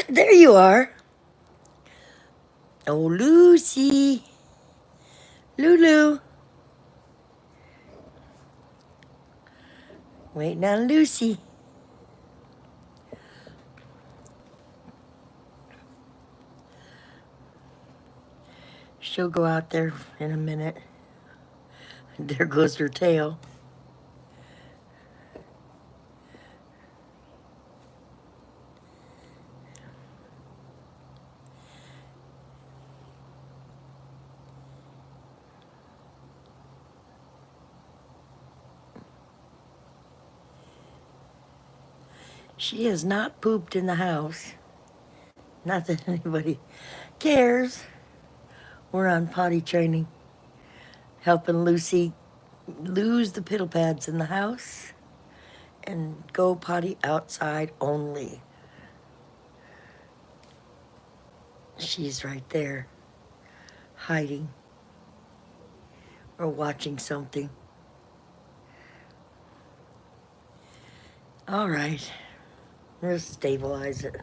There you are. Oh, Lucy. Lulu. Waiting on Lucy. She'll go out there in a minute. There goes her tail. She has not pooped in the house. Not that anybody cares. We're on potty training, helping Lucy lose the piddle pads in the house and go potty outside only. She's right there, hiding or watching something. All right, let's stabilize it.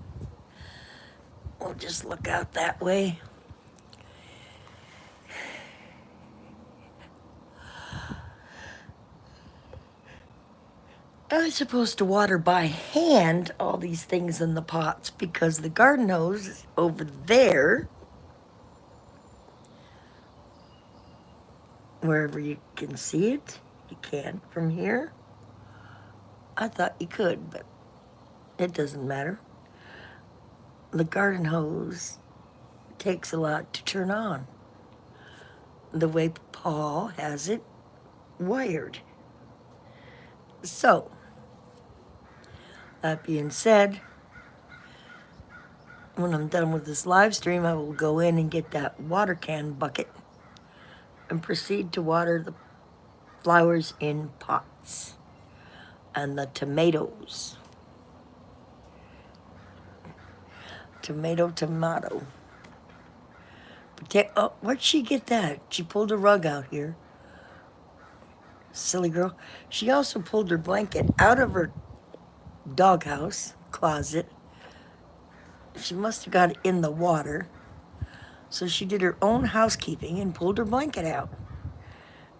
We'll just look out that way. I'm supposed to water by hand all these things in the pots because the garden hose is over there, wherever you can see it. You can't from here. I thought you could, but it doesn't matter. The garden hose takes a lot to turn on, the way Paul has it wired. So, that being said, when I'm done with this live stream, I will go in and get that water can bucket and proceed to water the flowers in pots and the tomatoes. Tomato. Oh, where'd she get that? She pulled a rug out here. Silly girl. She also pulled her blanket out of her doghouse closet. She must have got it in the water. So she did her own housekeeping and pulled her blanket out.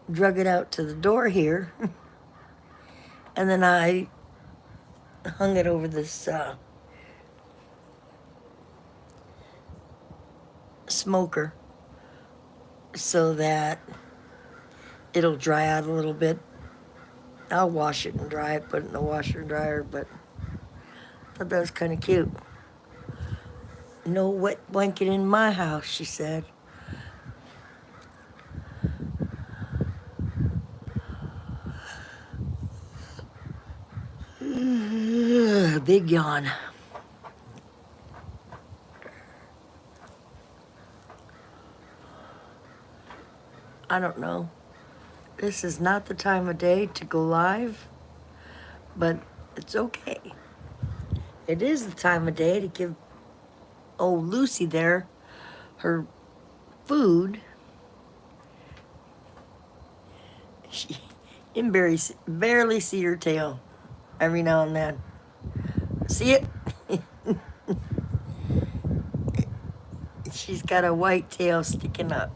Drug it out to the door here. And then I hung it over this smoker so that it'll dry out a little bit. I'll wash it and dry it, put it in the washer and dryer, but I thought that was kind of cute. No wet blanket in my house, she said. Big yawn. I don't know. This is not the time of day to go live, but it's okay. It is the time of day to give old Lucy there her food. She can barely see her tail every now and then. See it? She's got a white tail sticking up.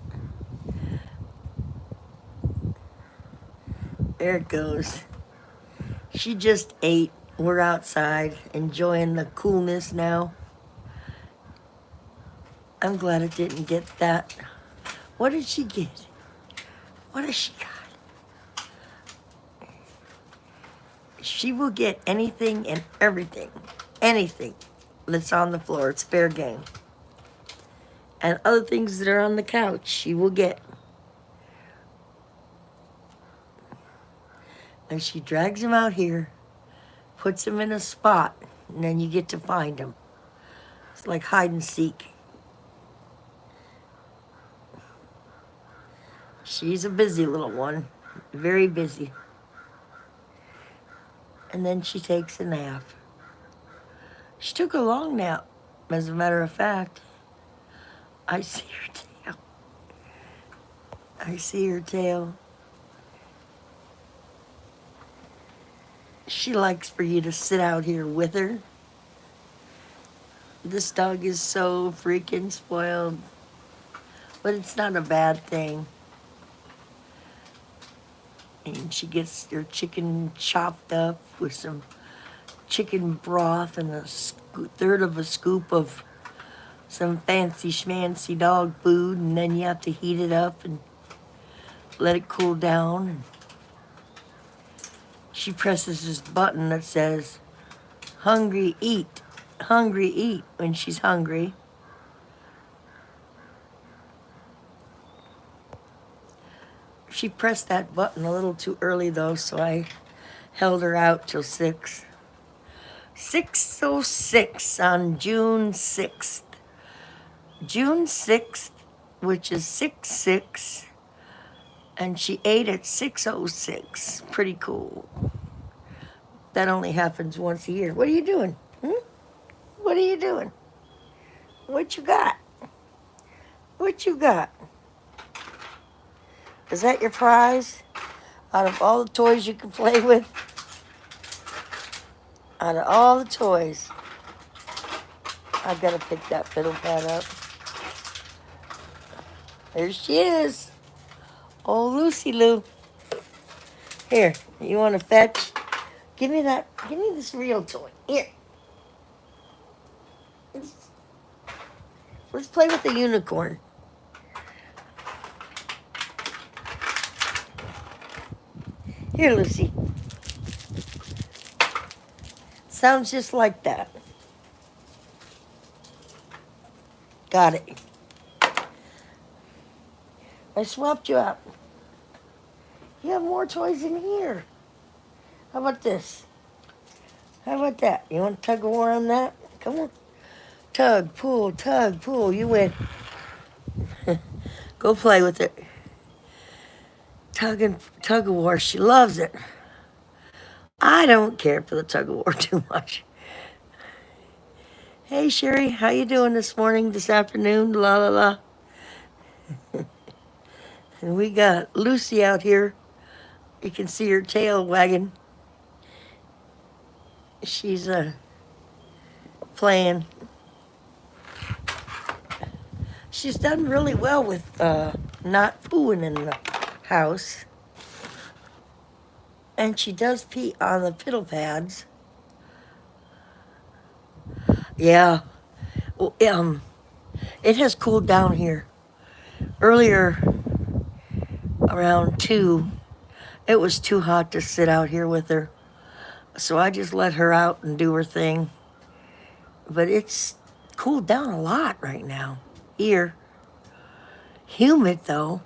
There it goes. She just ate. We're outside enjoying the coolness now. I'm glad it didn't get that. What did she get? What has she got? She will get anything and everything. Anything that's on the floor. It's fair game. And other things that are on the couch, she will get. And she drags them out here, puts them in a spot, and then you get to find them. It's like hide and seek. She's a busy little one, very busy. And then she takes a nap. She took a long nap, as a matter of fact. I see her tail. I see her tail. She likes for you to sit out here with her. This dog is so freaking spoiled. But it's not a bad thing. And she gets her chicken chopped up with some chicken broth and a third of a scoop of some fancy schmancy dog food, and then you have to heat it up and let it cool down. And she presses this button that says, hungry, eat when she's hungry. She pressed that button a little too early though, so I held her out till 6. 6:06 on June 6th. June 6th, which is 6/6, and she ate at 6:06. Pretty cool. That only happens once a year. What are you doing? What are you doing? What you got? What you got? Is that your prize? Out of all the toys you can play with? Out of all the toys, I gotta pick that fiddle pad up. There she is. Oh, Lucy Lou. Here, you want to fetch? Give me that. Give me this real toy. Here. Let's play with the unicorn. Here, Lucy. Sounds just like that. Got it. I swapped you out. You have more toys in here. How about this? How about that? You want to tug of war on that? Come on. Tug, pull. You win. Go play with it. Tug of war. She loves it. I don't care for the tug of war too much. Hey, Sherry, how you doing this morning, this afternoon? La la la. And we got Lucy out here. You can see her tail wagging. She's playing. She's done really well with not pooing in the house. And she does pee on the fiddle pads. Yeah. Well, it has cooled down here. Earlier, around 2, it was too hot to sit out here with her. So I just let her out and do her thing. But it's cooled down a lot right now here. Humid though.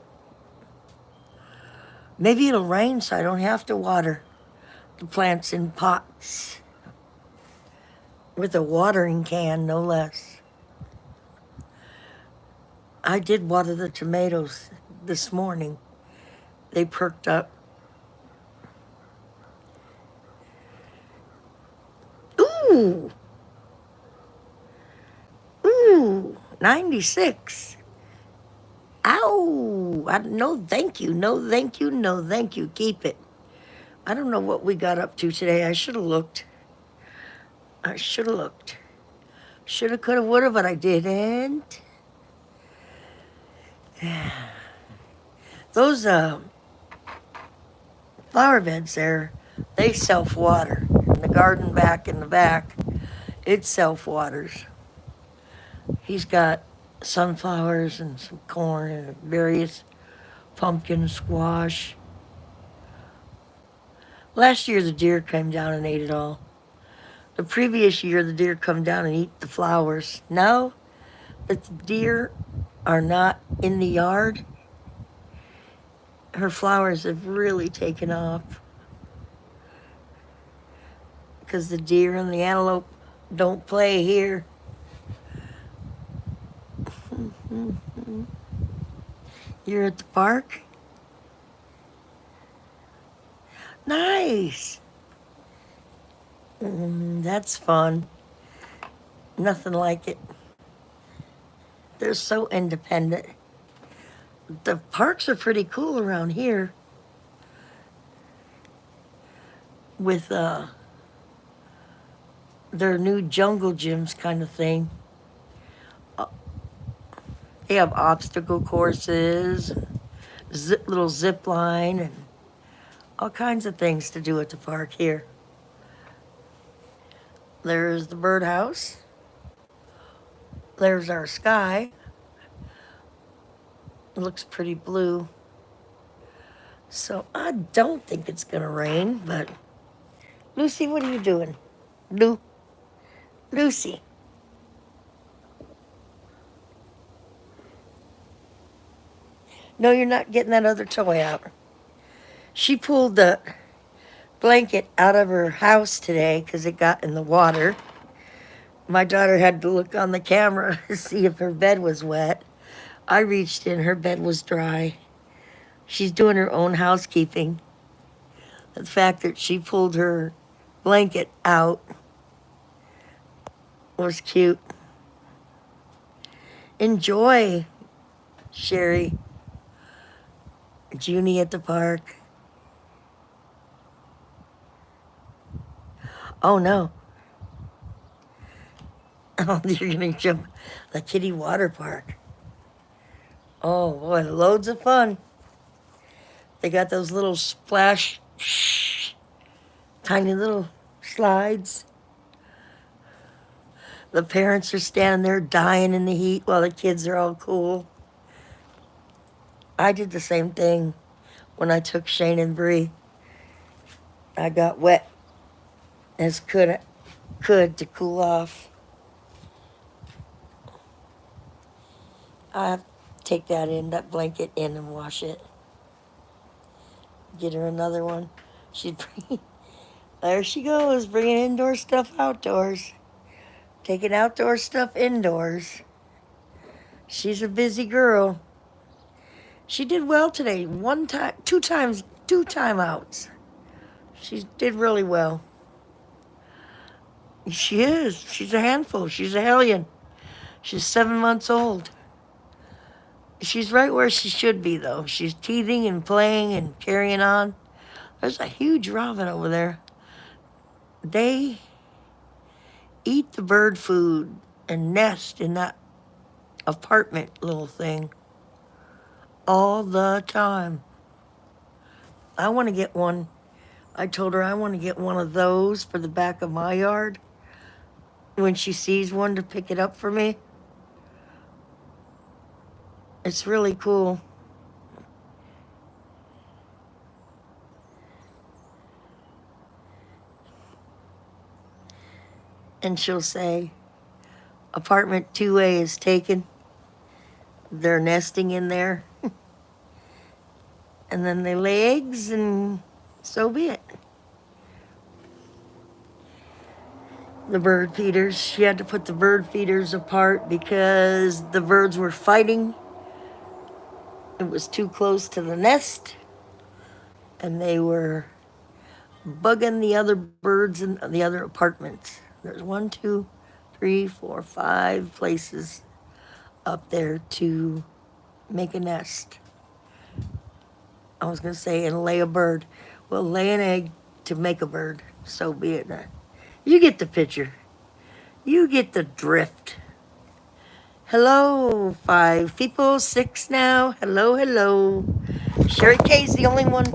Maybe it'll rain so I don't have to water the plants in pots. With a watering can, no less. I did water the tomatoes this morning. They perked up. Ooh! Ooh! 96. Ow! No thank you, no thank you, no thank you. Keep it. I don't know what we got up to today. I should have looked. Shoulda, coulda, woulda, but I didn't. Those flower beds there, they self-water. And the garden back in the back, it self-waters. He's got sunflowers and some corn and various pumpkin, squash. Last year the deer came down and ate it all. The previous year the deer come down and eat the flowers. Now that the deer are not in the yard, her flowers have really taken off. Because the deer and the antelope don't play here. You're at the park? Nice. That's fun. Nothing like it. They're so independent. The parks are pretty cool around here. With their new jungle gyms kind of thing. They have obstacle courses, little zip line, and all kinds of things to do at the park here. There's the birdhouse. There's our sky. It looks pretty blue. So I don't think it's gonna rain, but Lucy, what are you doing? Lucy. No, you're not getting that other toy out. She pulled the blanket out of her house today because it got in the water. My daughter had to look on the camera to see if her bed was wet. I reached in, her bed was dry. She's doing her own housekeeping. The fact that she pulled her blanket out was cute. Enjoy, Sherry. Junie at the park. Oh no. Oh, you're gonna jump the kiddie water park. Oh boy, loads of fun. They got those little splash, tiny little slides. The parents are standing there dying in the heat while the kids are all cool. I did the same thing when I took Shane and Bree. I got wet as could to cool off. I have to take that blanket in and wash it. Get her another one. There she goes, bringing indoor stuff outdoors. Taking outdoor stuff indoors. She's a busy girl. She did well today. Two timeouts. She did really well. She is. She's a handful. She's a hellion. She's 7 months old. She's right where she should be, though. She's teething and playing and carrying on. There's a huge robin over there. They eat the bird food and nest in that apartment little thing all the time. I want to get one. I told her I want to get one of those for the back of my yard. When she sees one, to pick it up for me. It's really cool. And she'll say, apartment 2A is taken. They're nesting in there. And then they lay eggs, and so be it. The bird feeders, she had to put the bird feeders apart because the birds were fighting. It was too close to the nest, and they were bugging the other birds in the other apartments. There's 1, 2, 3, 4, 5 places up there to make a nest. I was going to say, and lay a bird. Well, lay an egg to make a bird. So be it. You get the picture. You get the drift. Hello, 5 people, 6 now. Hello, hello. Sherry K's the only one